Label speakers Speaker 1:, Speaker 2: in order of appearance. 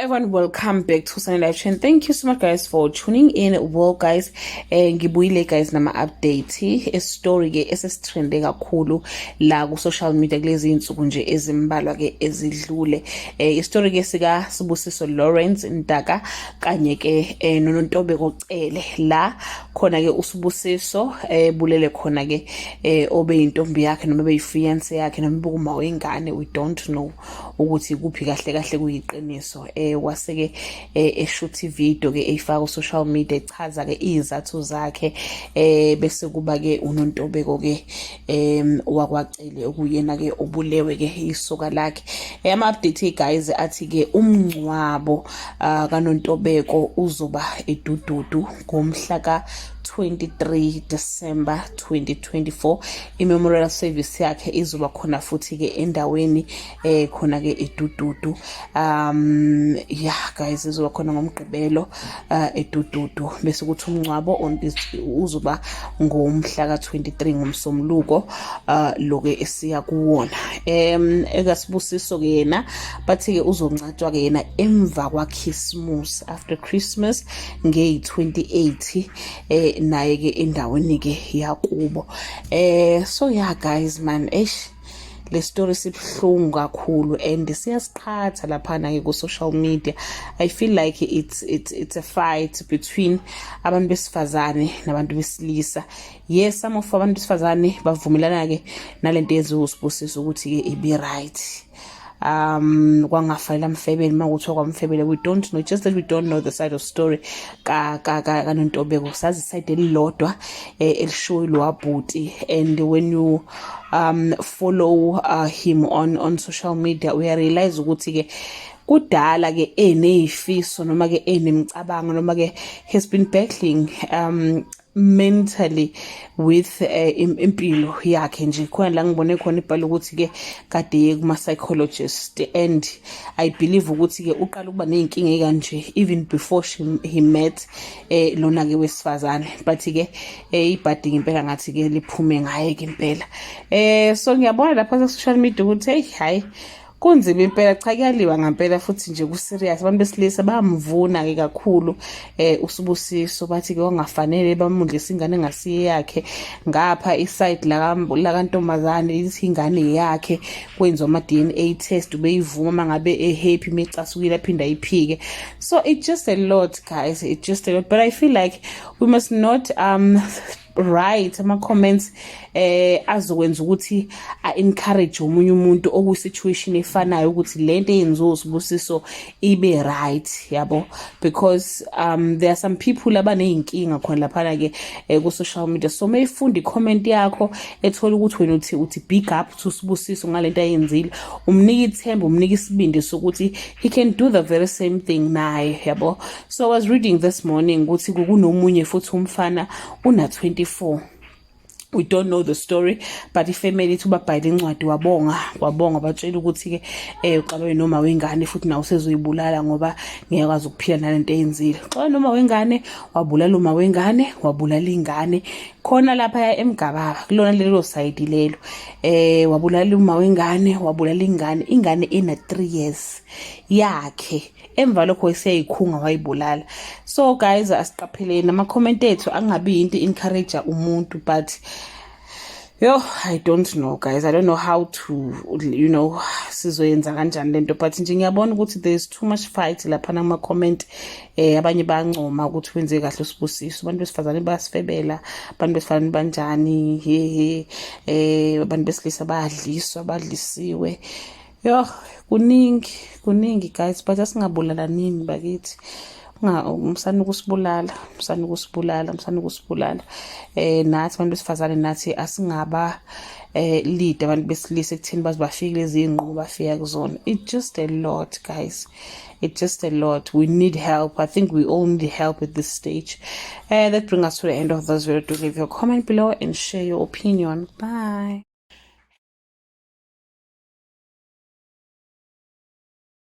Speaker 1: everyone, welcome back to Sunny Live Trend. Thank you so much guys for tuning in. Well guys, ngibuyile guys nama update story ke esesitrende kakhulu la ku social media kulezi insuku nje ezimbalwa ke ezidlule. Story ke sika Sibusiso Lawrence Ntaka kanye ke noNontobeko Cele la khona ke uSibusiso bulele khona ke obe intombi yakhe noma beyifiance yakhe noma bekuma wengane, we don't know ukuthi kuphi kahle kahle kuyiqiniso. Waseke eshoot video ke efaka ku social media echaza ke izathu zakhe bese kuba ke uNontobeko ke wakwacele okuyena ke obulewe ke isoka lakhe. Ama update guys athi ke umncwabo kaNontobeko uzoba edududu ngomhla ka 23 December 2024. Memorial service yakhe izoba khona futhi ke endaweni khona ke edududu. Yeah guys, izoba khona ngomgqibelo edududu bese kuthi umncwabo uzoba ngomhla ka 23 ngomsomluko lo ke esiya kuwona. Ekasibusiso ke yena bathi ke uzoncatshwa ke yena emva kwa Christmas, after Christmas nge 28 naye ke endaweni ke yakubo. So yeah guys man, le story sibhlungu kakhulu and siyasiqhatha lapha na ke ku social media. I feel like it's a fight between abantu besifazane nabantu besilisa. Yes, some of abantu besifazane bavumelana ke nalento ezoSibusiso ukuthi ke ibe right. Kwangafanele Mfebele makuthiwa kwaMfebele, we don't know, just that we don't know the side of story ka Nontobeko. Sazi side elilodwa elishow lo abhuti, and when you follow him on social media we realize ukuthi ke kudala ke eneyifiso noma ke enemcabango noma ke has been battling mentally with impilo yakhe nje. Khona la ngibone khona ibhala ukuthi ke kade kuma psychologist, and I believe ukuthi ke uqala ukuba nezinkinga ekanje even before he met lona ke wesifazane, but ke ibhadi impela ngathi ke liphume ngaye ke impela. So ngiyabona lapha ku social media ukuthi hayi kunzima impela, cha kuyaliwa ngempela futhi nje ku serious. Abantu besilisa bamvuna ke kakhulu uSibusiso, bathi ke wangafanele bamudlisa ingane engasiye yakhe ngapha iside la kantombazane ingane yakhe kwenziwa ama DNA test ubeyivuma mangabe happy mecasukile aphinda iphike. So it's just a lot guys, it's just a lot, but I feel like we must not right ama comments azokwenza ukuthi encourage umunye umuntu oku situation efanayo ukuthi lento eyenziwa uSibusiso ibe right, yabo, because there are some people abaneyinkinga khona lapha ke ku social media. So mayifunda icomment yakho ethola ukuthi wena uthi big up to Sibusiso ngalento ayenzile, umnika ithemba, umnika isibindi sokuthi he can do the very same thing naye, yabo. So I was reading this morning ukuthi kunomunye futhi umfana una 24. We don't know the story, but ifamily ithi babhayile incwadi wabonga batshela ukuthi ke uxabene noma wengane futhi nawe usezoyibulala ngoba ngiyakwazi ukuphila nalento eyenzile. Xa noma wengane wabulala uma wengane wabulala ingane khona lapha eMgababa kulona lelo side lelo. Wabulala uma wengane wabulala ingane ena 3 years yakhe, emva lokho seyikhunga wayibulala. So guys, asiqapheleni ama comment ethu angabi into encourage umuntu, but I don't know guys, I don't know how to sizoyenza kanjani lento, but nje ngiyabona ukuthi there is too much fight lapha nama comment. Abanye bayancoma ukuthi wenze kahle uSibusiso, abantu besifazane bayasifebela, abantu besifazane banjani, abantu besilisa bayadliswa badlisiwe. Kuningi guys, but asingabulalani bakithi. Umsana ukusibulala nathi abantu besifazane nathi asingaba lead abantu besilisa ekutheni bazibafike lezi inqubo bafika kuzona. It's just a lot guys, it's just a lot. We need help. I think we all need help at this stage. That brings us to the end of this video. Do leave your comment below and share your opinion. Bye.